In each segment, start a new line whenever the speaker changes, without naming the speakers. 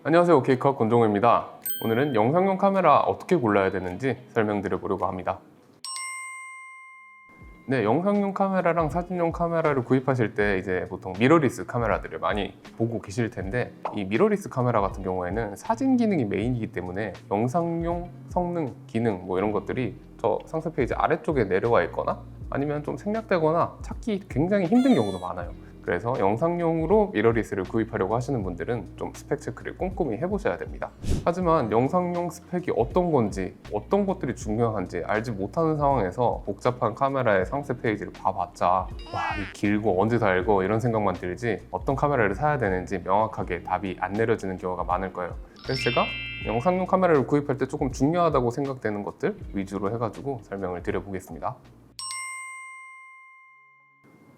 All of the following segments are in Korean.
안녕하세요, 케이크학 권종우입니다. 오늘은 영상용 카메라 어떻게 골라야 되는지 설명드려보려고 합니다. 네, 영상용 카메라랑 사진용 카메라를 구입하실 때 이제 보통 미러리스 카메라들을 많이 보고 계실 텐데, 이 미러리스 카메라 같은 경우에는 사진 기능이 메인이기 때문에 영상용 성능, 기능 뭐 이런 것들이 저 상세 페이지 아래쪽에 내려와 있거나 아니면 좀 생략되거나 찾기 굉장히 힘든 경우도 많아요. 그래서 영상용으로 미러리스를 구입하려고 하시는 분들은 좀 스펙 체크를 꼼꼼히 해보셔야 됩니다. 하지만 영상용 스펙이 어떤 건지, 어떤 것들이 중요한지 알지 못하는 상황에서 복잡한 카메라의 상세 페이지를 봐봤자 와, 이 길고 언제 다 읽어 이런 생각만 들지 어떤 카메라를 사야 되는지 명확하게 답이 안 내려지는 경우가 많을 거예요. 그래서 제가 영상용 카메라를 구입할 때 조금 중요하다고 생각되는 것들 위주로 해가지고 설명을 드려보겠습니다.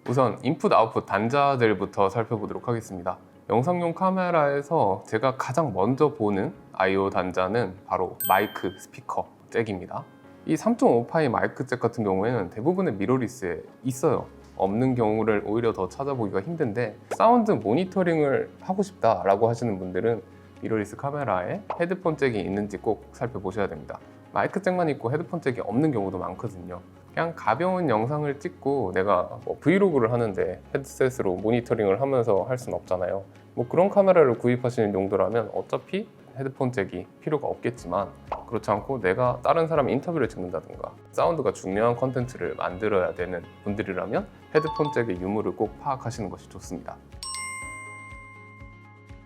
우선 인풋 아웃풋 단자들부터 살펴보도록 하겠습니다. 영상용 카메라에서 제가 가장 먼저 보는 I/O 단자는 바로 마이크 스피커 잭입니다. 이 3.5파이 마이크 잭 같은 경우에는 대부분의 미러리스에 있어요. 없는 경우를 오히려 더 찾아보기가 힘든데, 사운드 모니터링을 하고 싶다라고 하시는 분들은 미러리스 카메라에 헤드폰 잭이 있는지 꼭 살펴보셔야 됩니다. 마이크 잭만 있고 헤드폰 잭이 없는 경우도 많거든요. 그냥 가벼운 영상을 찍고 내가 브이로그를 하는데 헤드셋으로 모니터링을 하면서 할 수는 없잖아요. 그런 카메라를 구입하시는 용도라면 어차피 헤드폰 잭이 필요가 없겠지만, 그렇지 않고 내가 다른 사람 인터뷰를 찍는다든가 사운드가 중요한 컨텐츠를 만들어야 되는 분들이라면 헤드폰 잭의 유무를 꼭 파악하시는 것이 좋습니다.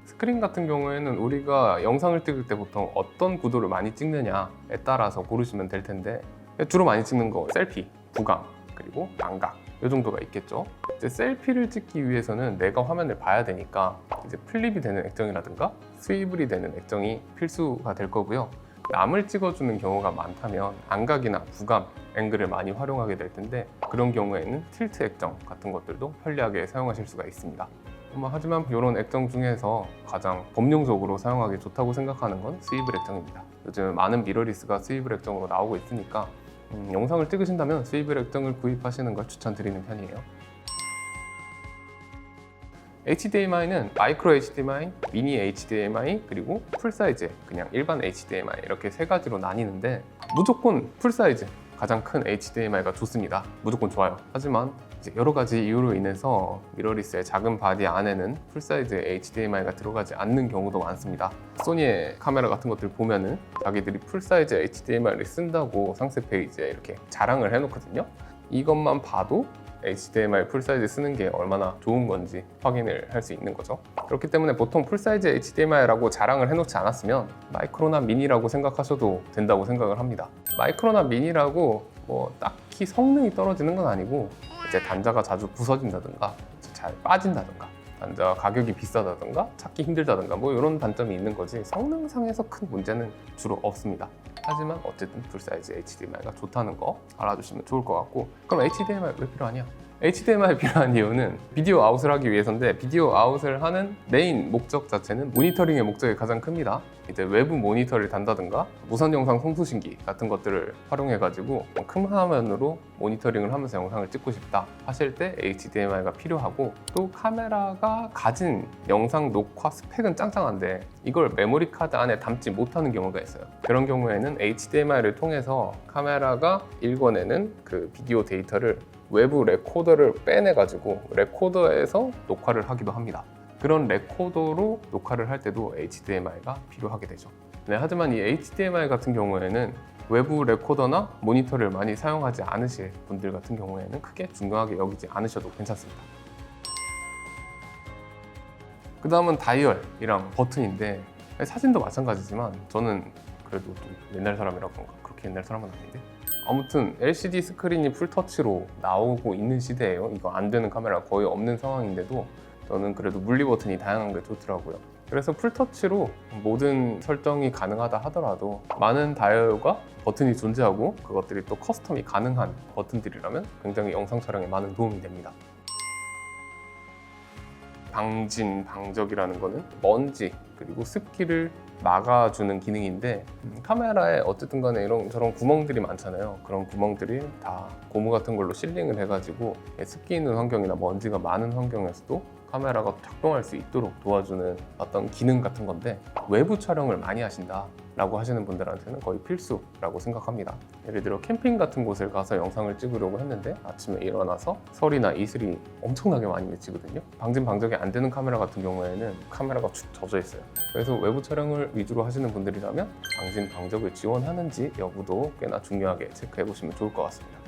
스크린 같은 경우에는 우리가 영상을 찍을 때 보통 어떤 구도를 많이 찍느냐에 따라서 고르시면 될 텐데, 주로 많이 찍는 거 셀피, 부감, 그리고 양각 이 정도가 있겠죠. 이제 셀피를 찍기 위해서는 내가 화면을 봐야 되니까 이제 플립이 되는 액정이라든가 스위블이 되는 액정이 필수가 될 거고요. 남을 찍어주는 경우가 많다면 양각이나 부감, 앵글을 많이 활용하게 될 텐데, 그런 경우에는 틸트 액정 같은 것들도 편리하게 사용하실 수가 있습니다. 하지만 이런 액정 중에서 가장 범용적으로 사용하기 좋다고 생각하는 건 스위블 액정입니다. 요즘 많은 미러리스가 스위블 액정으로 나오고 있으니까 영상을 찍으신다면 스위블 액정을 구입하시는 걸 추천드리는 편이에요. HDMI는 마이크로 HDMI, 미니 HDMI, 그리고 풀사이즈, 그냥 일반 HDMI 이렇게 세 가지로 나뉘는데, 무조건 풀사이즈, 가장 큰 HDMI가 좋습니다. 무조건 좋아요. 하지만 이제 여러 가지 이유로 인해서 미러리스의 작은 바디 안에는 풀사이즈의 HDMI가 들어가지 않는 경우도 많습니다. 소니의 카메라 같은 것들 보면은 자기들이 풀사이즈 HDMI를 쓴다고 상세 페이지에 이렇게 자랑을 해놓거든요. 이것만 봐도 HDMI 풀사이즈 쓰는 게 얼마나 좋은 건지 확인을 할 수 있는 거죠. 그렇기 때문에 보통 풀사이즈 HDMI라고 자랑을 해놓지 않았으면 마이크로나 미니라고 생각하셔도 된다고 생각을 합니다. 마이크로나 미니라고 딱히 성능이 떨어지는 건 아니고, 이제 단자가 자주 부서진다든가 잘 빠진다든가 단자 가격이 비싸다든가 찾기 힘들다든가 이런 단점이 있는 거지, 성능상에서 큰 문제는 주로 없습니다. 하지만 어쨌든 풀사이즈 HDMI가 좋다는 거 알아두시면 좋을 것 같고, 그럼 HDMI 왜 필요하냐? HDMI 필요한 이유는 비디오 아웃을 하기 위해서인데, 비디오 아웃을 하는 메인 목적 자체는 모니터링의 목적이 가장 큽니다. 이제 외부 모니터를 단다든가 무선 영상 송수신기 같은 것들을 활용해가지고 큰 화면으로 모니터링을 하면서 영상을 찍고 싶다 하실 때 HDMI가 필요하고, 또 카메라가 가진 영상 녹화 스펙은 짱짱한데 이걸 메모리 카드 안에 담지 못하는 경우가 있어요. 그런 경우에는 HDMI를 통해서 카메라가 읽어내는 그 비디오 데이터를 외부 레코더를 빼내가지고 레코더에서 녹화를 하기도 합니다. 그런 레코더로 녹화를 할 때도 HDMI가 필요하게 되죠. 하지만 이 HDMI 같은 경우에는 외부 레코더나 모니터를 많이 사용하지 않으실 분들 같은 경우에는 크게 중요하게 여기지 않으셔도 괜찮습니다. 그 다음은 다이얼이랑 버튼인데, 사진도 마찬가지지만 저는 그래도 좀 옛날 사람이라 그런가, 그렇게 옛날 사람은 아닌데, 아무튼 LCD 스크린이 풀터치로 나오고 있는 시대예요. 이거 안 되는 카메라 거의 없는 상황인데도 저는 그래도 물리 버튼이 다양한 게 좋더라고요. 그래서 풀터치로 모든 설정이 가능하다 하더라도 많은 다이얼과 버튼이 존재하고 그것들이 또 커스텀이 가능한 버튼들이라면 굉장히 영상 촬영에 많은 도움이 됩니다. 방적이라는 거는 먼지 그리고 습기를 막아주는 기능인데, 카메라에 어쨌든 간에 저런 구멍들이 많잖아요. 그런 구멍들이 다 고무 같은 걸로 실링을 해가지고 습기 있는 환경이나 먼지가 많은 환경에서도 카메라가 작동할 수 있도록 도와주는 어떤 기능 같은 건데, 외부 촬영을 많이 하신다 라고 하시는 분들한테는 거의 필수라고 생각합니다. 예를 들어 캠핑 같은 곳을 가서 영상을 찍으려고 했는데 아침에 일어나서 설이나 이슬이 엄청나게 많이 맺히거든요. 방진 방적이 안 되는 카메라 같은 경우에는 카메라가 축 젖어 있어요. 그래서 외부 촬영을 위주로 하시는 분들이라면 방진 방적을 지원하는지 여부도 꽤나 중요하게 체크해 보시면 좋을 것 같습니다.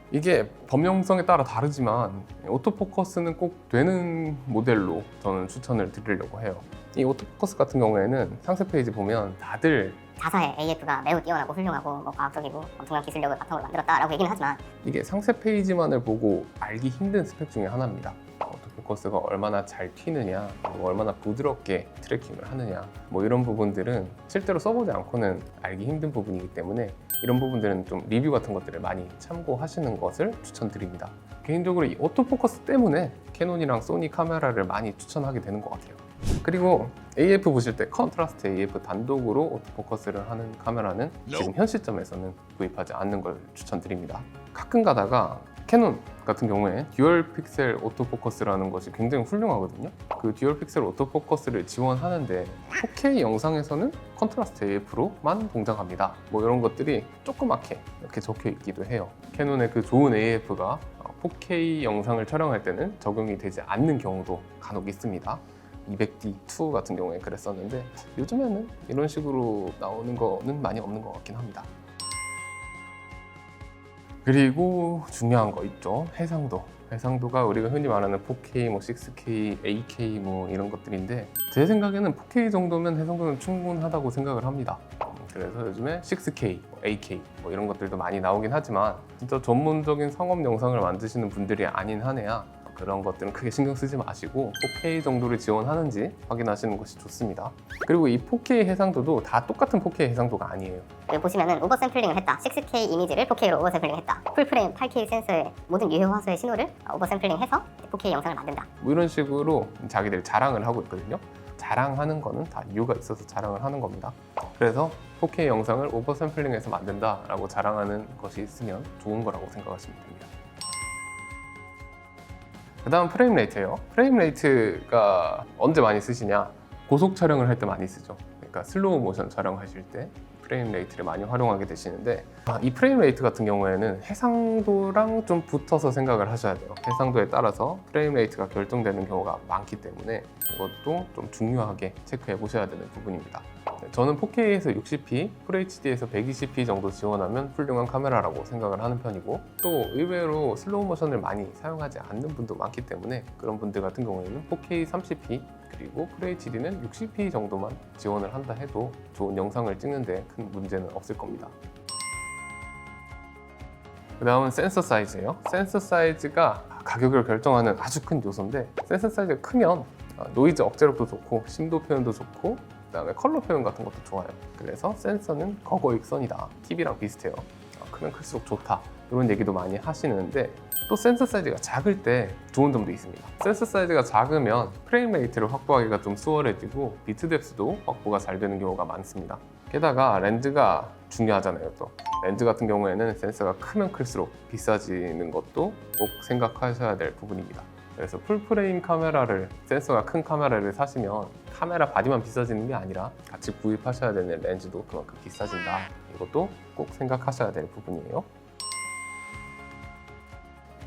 이게 범용성에 따라 다르지만 오토포커스는 꼭 되는 모델로 저는 추천을 드리려고 해요. 이 오토포커스 같은 경우에는 상세 페이지 보면 다들
자사의 AF가 매우 뛰어나고 훌륭하고 과학적이고 엄청난 기술력을 바탕으로 만들었다라고 얘기는 하지만,
이게 상세 페이지만을 보고 알기 힘든 스펙 중에 하나입니다. 오토포커스가 얼마나 잘 튀느냐, 얼마나 부드럽게 트래킹을 하느냐, 이런 부분들은 실제로 써보지 않고는 알기 힘든 부분이기 때문에 이런 부분들은 좀 리뷰 같은 것들을 많이 참고하시는 것을 추천드립니다. 개인적으로 이 오토포커스 때문에 캐논이랑 소니 카메라를 많이 추천하게 되는 것 같아요. 그리고 AF 보실 때 컨트라스트 AF 단독으로 오토포커스를 하는 카메라는 지금 현 시점에서는 구입하지 않는 걸 추천드립니다. 가끔 가다가 캐논 같은 경우에 듀얼 픽셀 오토포커스라는 것이 굉장히 훌륭하거든요. 그 듀얼 픽셀 오토포커스를 지원하는데 4K 영상에서는 컨트라스트 AF로만 동작합니다. 이런 것들이 조그맣게 이렇게 적혀 있기도 해요. 캐논의 그 좋은 AF가 4K 영상을 촬영할 때는 적용이 되지 않는 경우도 간혹 있습니다. 200D2 같은 경우에 그랬었는데 요즘에는 이런 식으로 나오는 거는 많이 없는 것 같긴 합니다. 그리고 중요한 거 있죠. 해상도. 해상도가 우리가 흔히 말하는 4K, 6K, 8K 이런 것들인데, 제 생각에는 4K 정도면 해상도는 충분하다고 생각을 합니다. 그래서 요즘에 6K, 8K 이런 것들도 많이 나오긴 하지만 진짜 전문적인 상업 영상을 만드시는 분들이 아닌 한에야 그런 것들은 크게 신경 쓰지 마시고 4K 정도를 지원하는지 확인하시는 것이 좋습니다. 그리고 이 4K 해상도도 다 똑같은 4K 해상도가 아니에요.
여기 보시면은 오버샘플링을 했다, 6K 이미지를 4K로 오버샘플링했다, 풀프레임 8K 센서의 모든 유효 화소의 신호를 오버샘플링해서 4K 영상을 만든다,
이런 식으로 자기들 자랑을 하고 있거든요. 자랑하는 거는 다 이유가 있어서 자랑을 하는 겁니다. 그래서 4K 영상을 오버샘플링해서 만든다라고 자랑하는 것이 있으면 좋은 거라고 생각하시면 됩니다. 그 다음 프레임 레이트예요. 프레임 레이트가 언제 많이 쓰시냐? 고속 촬영을 할 때 많이 쓰죠. 그러니까 슬로우 모션 촬영하실 때 프레임 레이트를 많이 활용하게 되시는데, 이 프레임 레이트 같은 경우에는 해상도랑 좀 붙어서 생각을 하셔야 돼요. 해상도에 따라서 프레임 레이트가 결정되는 경우가 많기 때문에 이것도 좀 중요하게 체크해 보셔야 되는 부분입니다. 저는 4K에서 60p, FHD에서 120p 정도 지원하면 훌륭한 카메라라고 생각을 하는 편이고, 또 의외로 슬로우 모션을 많이 사용하지 않는 분도 많기 때문에 그런 분들 같은 경우에는 4K 30p 그리고 FHD는 60p 정도만 지원을 한다 해도 좋은 영상을 찍는데 큰 문제는 없을 겁니다. 그 다음은 센서 사이즈예요. 센서 사이즈가 가격을 결정하는 아주 큰 요소인데, 센서 사이즈가 크면 노이즈 억제력도 좋고 심도 표현도 좋고 그다음에 컬러 표현 같은 것도 좋아요. 그래서 센서는 거거익선이다. TV랑 비슷해요. 크면 클수록 좋다. 이런 얘기도 많이 하시는데, 또 센서 사이즈가 작을 때 좋은 점도 있습니다. 센서 사이즈가 작으면 프레임 레이트를 확보하기가 좀 수월해지고 비트 뎁스도 확보가 잘 되는 경우가 많습니다. 게다가 렌즈가 중요하잖아요. 또 렌즈 같은 경우에는 센서가 크면 클수록 비싸지는 것도 꼭 생각하셔야 될 부분입니다. 그래서 풀프레임 카메라를, 센서가 큰 카메라를 사시면 카메라 바디만 비싸지는 게 아니라 같이 구입하셔야 되는 렌즈도 그만큼 비싸진다. 이것도 꼭 생각하셔야 될 부분이에요.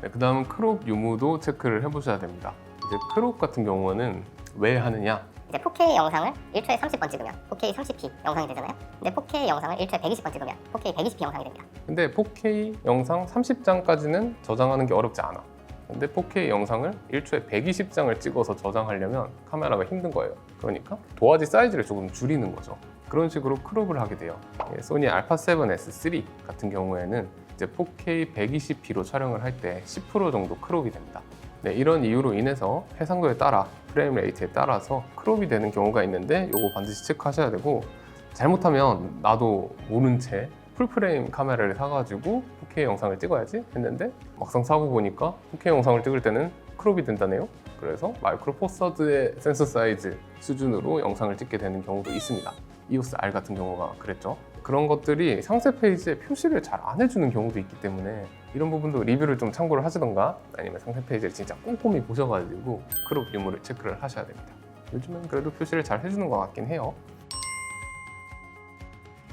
네, 그 다음은 크롭 유무도 체크를 해보셔야 됩니다. 이제 크롭 같은 경우는 왜 하느냐?
이제 4K 영상을 1초에 30번 찍으면 4K 30p 영상이 되잖아요. 근데 4K 영상을 1초에 120번 찍으면 4K 120p 영상이 됩니다.
근데 4K 영상 30장까지는 저장하는 게 어렵지 않아. 근데 4K 영상을 1초에 120장을 찍어서 저장하려면 카메라가 힘든 거예요. 그러니까 도화지 사이즈를 조금 줄이는 거죠. 그런 식으로 크롭을 하게 돼요. 소니 α7S3 같은 경우에는 이제 4K 120p로 촬영을 할 때 10% 정도 크롭이 됩니다. 네, 이런 이유로 인해서 해상도에 따라 프레임 레이트에 따라서 크롭이 되는 경우가 있는데 이거 반드시 체크하셔야 되고, 잘못하면 나도 모른 채 풀프레임 카메라를 사가지고 4K 영상을 찍어야지 했는데 막상 사고 보니까 4K 영상을 찍을 때는 크롭이 된다네요. 그래서 마이크로 포 서드의 센서 사이즈 수준으로 영상을 찍게 되는 경우도 있습니다. EOS R 같은 경우가 그랬죠. 그런 것들이 상세 페이지에 표시를 잘 안 해주는 경우도 있기 때문에 이런 부분도 리뷰를 좀 참고를 하시던가 아니면 상세 페이지를 진짜 꼼꼼히 보셔가지고 크롭 유무를 체크를 하셔야 됩니다. 요즘은 그래도 표시를 잘 해주는 것 같긴 해요.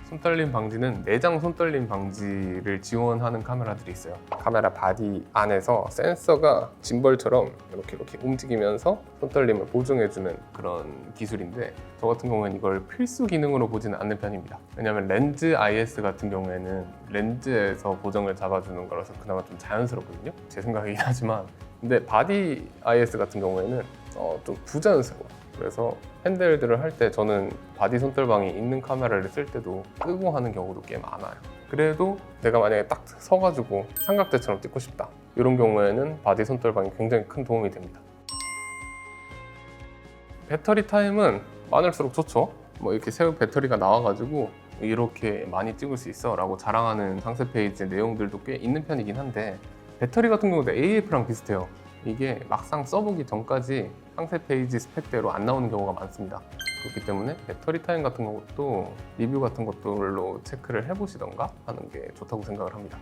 손떨림 방지는 내장 손떨림 방지를 지원하는 카메라들이 있어요. 카메라 바디 안에서 센서가 짐벌처럼 이렇게 움직이면서 손떨림을 보정해주는 그런 기술인데 저 같은 경우에는 이걸 필수 기능으로 보지는 않는 편입니다. 왜냐하면 렌즈 IS 같은 경우에는 렌즈에서 보정을 잡아주는 거라서 그나마 좀 자연스럽거든요. 제 생각이긴 하지만 근데 바디 IS 같은 경우에는 좀 부자연스러워요. 그래서 핸들들을 할 때 저는 바디 손떨방이 있는 카메라를 쓸 때도 끄고 하는 경우도 꽤 많아요. 그래도 내가 만약에 딱 서가지고 삼각대처럼 찍고 싶다 이런 경우에는 바디 손떨방이 굉장히 큰 도움이 됩니다. 배터리 타임은 많을수록 좋죠. 뭐 이렇게 새 배터리가 나와가지고 이렇게 많이 찍을 수 있어 라고 자랑하는 상세 페이지 내용들도 꽤 있는 편이긴 한데 배터리 같은 경우도 AF랑 비슷해요. 이게 막상 써보기 전까지 상세 페이지 스펙대로 안 나오는 경우가 많습니다. 그렇기 때문에 배터리 타임 같은 것도 리뷰 같은 것들로 체크를 해보시던가 하는 게 좋다고 생각을 합니다.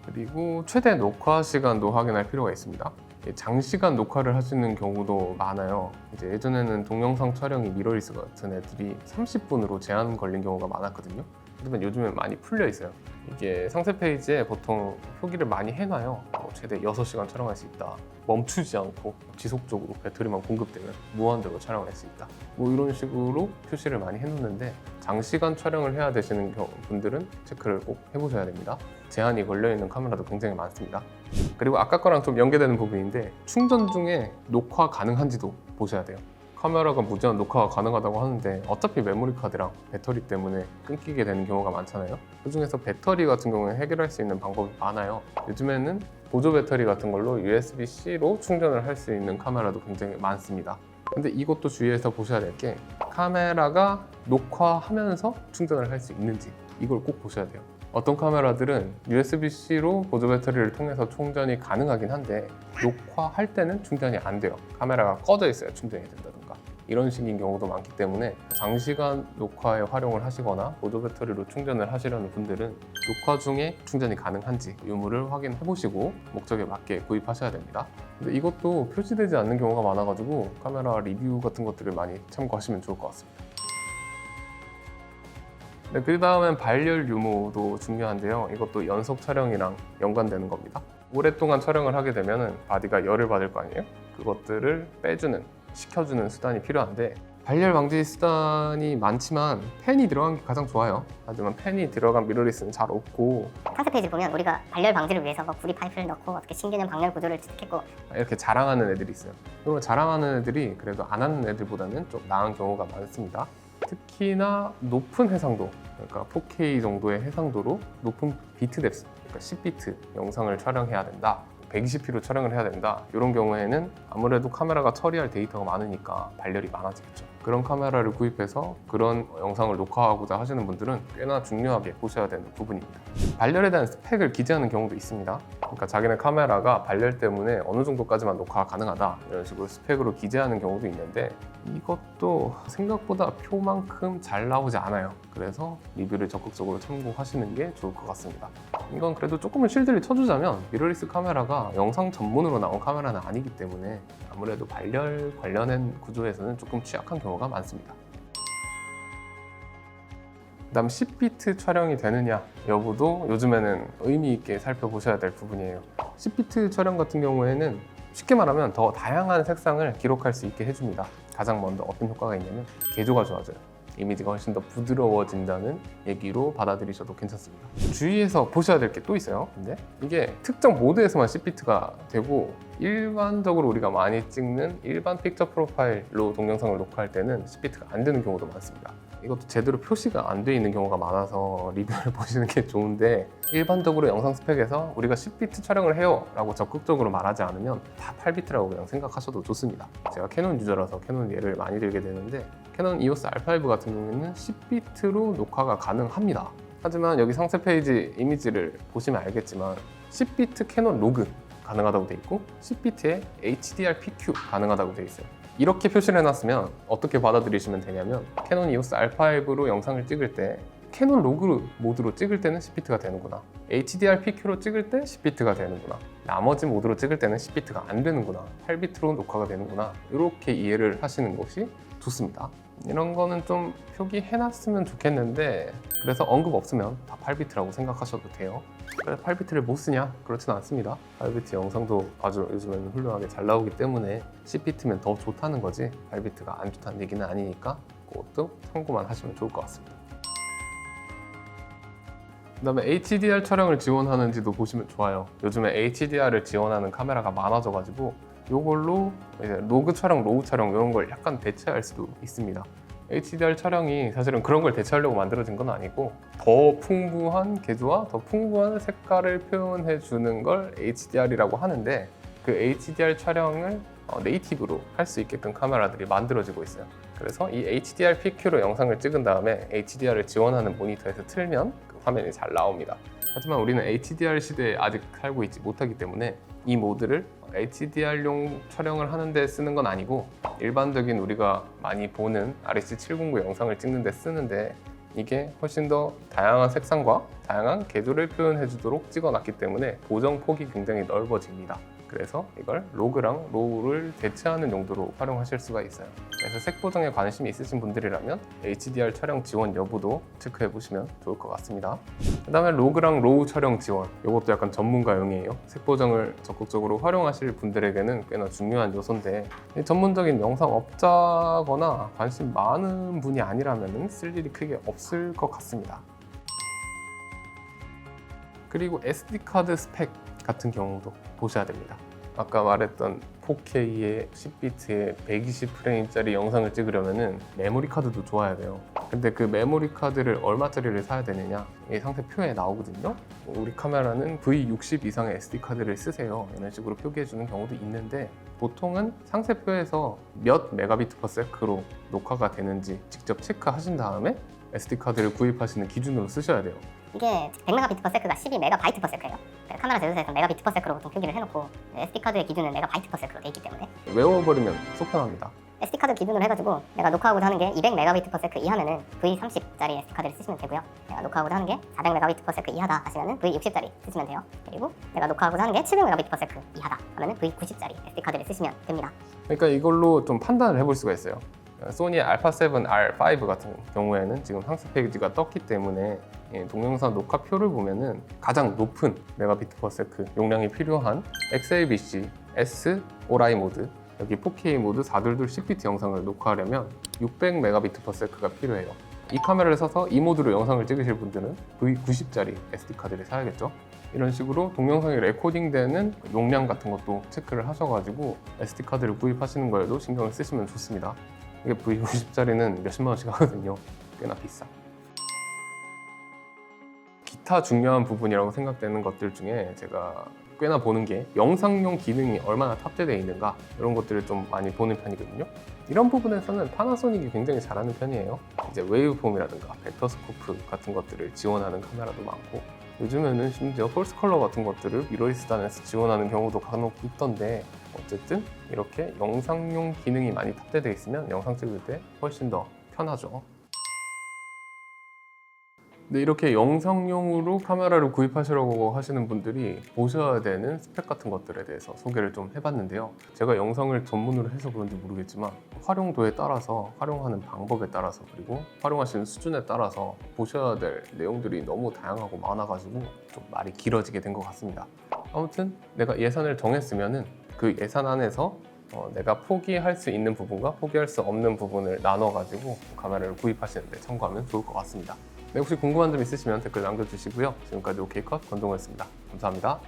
그리고 최대 녹화 시간도 확인할 필요가 있습니다. 장시간 녹화를 하시는 경우도 많아요. 이제 예전에는 동영상 촬영이 미러리스 같은 애들이 30분으로 제한 걸린 경우가 많았거든요. 하지만 요즘엔 많이 풀려 있어요. 이게 상세 페이지에 보통 표기를 많이 해놔요. 최대 6시간 촬영할 수 있다. 멈추지 않고 지속적으로 배터리만 공급되면 무한대로 촬영할 수 있다. 뭐 이런 식으로 표시를 많이 해놓는데 장시간 촬영을 해야 되시는 분들은 체크를 꼭 해보셔야 됩니다. 제한이 걸려있는 카메라도 굉장히 많습니다. 그리고 아까 거랑 좀 연계되는 부분인데 충전 중에 녹화 가능한지도 보셔야 돼요. 카메라가 무제한 녹화가 가능하다고 하는데 어차피 메모리 카드랑 배터리 때문에 끊기게 되는 경우가 많잖아요. 그중에서 배터리 같은 경우에 해결할 수 있는 방법이 많아요. 요즘에는 보조 배터리 같은 걸로 USB-C로 충전을 할 수 있는 카메라도 굉장히 많습니다. 근데 이것도 주의해서 보셔야 될 게 카메라가 녹화하면서 충전을 할 수 있는지 이걸 꼭 보셔야 돼요. 어떤 카메라들은 USB-C로 보조 배터리를 통해서 충전이 가능하긴 한데 녹화할 때는 충전이 안 돼요. 카메라가 꺼져 있어야 충전이 된다든가 이런 식인 경우도 많기 때문에 장시간 녹화에 활용을 하시거나 보조 배터리로 충전을 하시려는 분들은 녹화 중에 충전이 가능한지 유무를 확인해 보시고 목적에 맞게 구입하셔야 됩니다. 근데 이것도 표시되지 않는 경우가 많아가지고 카메라 리뷰 같은 것들을 많이 참고하시면 좋을 것 같습니다. 네, 그 다음엔 발열 유무도 중요한데요. 이것도 연속 촬영이랑 연관되는 겁니다. 오랫동안 촬영을 하게 되면 바디가 열을 받을 거 아니에요? 그것들을 빼주는, 식혀주는 수단이 필요한데 발열 방지 수단이 많지만 펜이 들어간 게 가장 좋아요. 하지만 펜이 들어간 미러리스는 잘 없고
상세 페이지 보면 우리가 발열 방지를 위해서 뭐 구리 파이프를 넣고 어떻게 신개념 방열 구조를 취득했고
이렇게 자랑하는 애들이 있어요. 그리고 자랑하는 애들이 그래도 안 하는 애들보다는 좀 나은 경우가 많습니다. 특히나 높은 해상도, 그러니까 4K 정도의 해상도로 높은 비트 뎁스, 그러니까 10비트 영상을 촬영해야 된다. 120p로 촬영을 해야 된다. 이런 경우에는 아무래도 카메라가 처리할 데이터가 많으니까 발열이 많아지겠죠. 그런 카메라를 구입해서 그런 영상을 녹화하고자 하시는 분들은 꽤나 중요하게 보셔야 되는 부분입니다. 발열에 대한 스펙을 기재하는 경우도 있습니다. 그러니까 자기네 카메라가 발열 때문에 어느 정도까지만 녹화가 가능하다 이런 식으로 스펙으로 기재하는 경우도 있는데 이것도 생각보다 표만큼 잘 나오지 않아요. 그래서 리뷰를 적극적으로 참고하시는 게 좋을 것 같습니다. 이건 그래도 조금은 실드를 쳐주자면 미러리스 카메라가 영상 전문으로 나온 카메라는 아니기 때문에 아무래도 발열 관련된 구조에서는 조금 취약한 경우가 많습니다. 그다음 10비트 촬영이 되느냐 여부도 요즘에는 의미 있게 살펴보셔야 될 부분이에요. 10비트 촬영 같은 경우에는 쉽게 말하면 더 다양한 색상을 기록할 수 있게 해줍니다. 가장 먼저 어떤 효과가 있냐면 개조가 좋아져요. 이미지가 훨씬 더 부드러워진다는 얘기로 받아들이셔도 괜찮습니다. 주의해서 보셔야 될 게 또 있어요. 근데 이게 특정 모드에서만 10비트가 되고 일반적으로 우리가 많이 찍는 일반 픽처 프로파일로 동영상을 녹화할 때는 10비트가 안 되는 경우도 많습니다. 이것도 제대로 표시가 안 돼 있는 경우가 많아서 리뷰를 보시는 게 좋은데 일반적으로 영상 스펙에서 우리가 10비트 촬영을 해요 라고 적극적으로 말하지 않으면 다 8비트라고 그냥 생각하셔도 좋습니다. 제가 캐논 유저라서 캐논 예를 많이 들게 되는데 캐논 EOS R5 같은 경우에는 10비트로 녹화가 가능합니다. 하지만 여기 상세 페이지 이미지를 보시면 알겠지만 10비트 캐논 로그 가능하다고 돼 있고 10비트에 HDR PQ 가능하다고 돼 있어요. 이렇게 표시를 해놨으면 어떻게 받아들이시면 되냐면 캐논 EOS R5로 영상을 찍을 때 캐논 로그 모드로 찍을 때는 10비트가 되는구나, HDR PQ로 찍을 때 10비트가 되는구나, 나머지 모드로 찍을 때는 10비트가 안 되는구나, 8비트로 녹화가 되는구나, 이렇게 이해를 하시는 것이 좋습니다. 이런 거는 좀 표기해놨으면 좋겠는데 그래서 언급 없으면 다 8비트라고 생각하셔도 돼요. 그래서 8비트를 못 쓰냐? 그렇진 않습니다. 8비트 영상도 아주 요즘에는 훌륭하게 잘 나오기 때문에 10비트면 더 좋다는 거지 8비트가 안 좋다는 얘기는 아니니까 그것도 참고만 하시면 좋을 것 같습니다. 그 다음에 HDR 촬영을 지원하는지도 보시면 좋아요. 요즘에 HDR을 지원하는 카메라가 많아져가지고 이걸로 이제 로그 촬영, 로우 촬영 이런 걸 약간 대체할 수도 있습니다. HDR 촬영이 사실은 그런 걸 대체하려고 만들어진 건 아니고 더 풍부한 개조와 더 풍부한 색깔을 표현해 주는 걸 HDR이라고 하는데 그 HDR 촬영을 네이티브로 할 수 있게끔 카메라들이 만들어지고 있어요. 그래서 이 HDR PQ로 영상을 찍은 다음에 HDR을 지원하는 모니터에서 틀면 그 화면이 잘 나옵니다. 하지만 우리는 HDR 시대에 아직 살고 있지 못하기 때문에 이 모드를 HDR용 촬영을 하는데 쓰는 건 아니고 일반적인 우리가 많이 보는 REC709 영상을 찍는데 쓰는데 이게 훨씬 더 다양한 색상과 다양한 궤도를 표현해 주도록 찍어놨기 때문에 보정 폭이 굉장히 넓어집니다. 그래서 이걸 로그랑 로우를 대체하는 용도로 활용하실 수가 있어요. 그래서 색 보정에 관심이 있으신 분들이라면 HDR 촬영 지원 여부도 체크해 보시면 좋을 것 같습니다. 그 다음에 로그랑 로우 촬영 지원, 이것도 약간 전문가용이에요. 색 보정을 적극적으로 활용하실 분들에게는 꽤나 중요한 요소인데 전문적인 영상 업자거나 관심 많은 분이 아니라면 쓸 일이 크게 없을 것 같습니다. 그리고 SD카드 스펙 같은 경우도 보셔야 됩니다. 아까 말했던 4K에 10비트에 120프레임짜리 영상을 찍으려면 메모리 카드도 좋아야 돼요. 근데 그 메모리 카드를 얼마짜리를 사야 되느냐, 이 상세표에 나오거든요. 우리 카메라는 V60 이상의 SD카드를 쓰세요, 이런 식으로 표기해 주는 경우도 있는데 보통은 상세표에서 몇 메가비트 퍼 세크로 녹화가 되는지 직접 체크하신 다음에 SD카드를 구입하시는 기준으로 쓰셔야 돼요.
이게 100메가비트/s가 12메가바이트/s예요. 카메라 제조사에서 메가비트 퍼 세크로 보통 표기를 해놓고 SD카드의 기준은 메가바이트 퍼 세크로 돼 있기 때문에
외워버리면 속편합니다.
SD카드 기준으로 해가지고 내가 녹화하고자 하는 게 200메가비트 퍼 세크 이하면은 V30짜리 SD카드를 쓰시면 되고요. 내가 녹화하고자 하는 게 400메가비트 퍼 세크 이하다 하시면은 V60짜리 쓰시면 돼요. 그리고 내가 녹화하고자 하는 게 700메가비트 퍼 세크 이하다 하면은 V90짜리 SD카드를 쓰시면 됩니다.
그러니까 이걸로 좀 판단을 해볼 수가 있어요. 소니 알파7 R5 같은 경우에는 지금 상세 페이지가 떴기 때문에 동영상 녹화표를 보면은 가장 높은 메가비트 퍼 세크 용량이 필요한 XLBC S ORAI 모드, 여기 4K 모드 422 10비트 영상을 녹화하려면 600 메가비트 퍼 세크가 필요해요. 이 카메라를 사서 이 모드로 영상을 찍으실 분들은 V90짜리 SD카드를 사야겠죠. 이런 식으로 동영상이 레코딩되는 용량 같은 것도 체크를 하셔가지고 SD카드를 구입하시는 거에도 신경을 쓰시면 좋습니다. 이게 V90짜리는 몇십만 원씩 하거든요. 꽤나 비싸. 기타 중요한 부분이라고 생각되는 것들 중에 제가 꽤나 보는 게 영상용 기능이 얼마나 탑재되어 있는가, 이런 것들을 좀 많이 보는 편이거든요. 이런 부분에서는 파나소닉이 굉장히 잘하는 편이에요. 이제 웨이브폼이라든가 벡터스코프 같은 것들을 지원하는 카메라도 많고, 요즘에는 심지어 폴스 컬러 같은 것들을 미러리스단에서 지원하는 경우도 간혹 있던데, 어쨌든 이렇게 영상용 기능이 많이 탑재되어 있으면 영상 찍을 때 훨씬 더 편하죠. 근데 이렇게 영상용으로 카메라를 구입하시려고 하시는 분들이 보셔야 되는 스펙 같은 것들에 대해서 소개를 좀 해봤는데요. 제가 영상을 전문으로 해서 그런지 모르겠지만 활용도에 따라서, 활용하는 방법에 따라서, 그리고 활용하시는 수준에 따라서 보셔야 될 내용들이 너무 다양하고 많아가지고 좀 말이 길어지게 된 것 같습니다. 아무튼 내가 예산을 정했으면은 그 예산 안에서 내가 포기할 수 있는 부분과 포기할 수 없는 부분을 나눠가지고 카메라를 구입하시는데 참고하면 좋을 것 같습니다. 네, 혹시 궁금한 점 있으시면 댓글 남겨주시고요. 지금까지 OK컷 권동호였습니다. 감사합니다.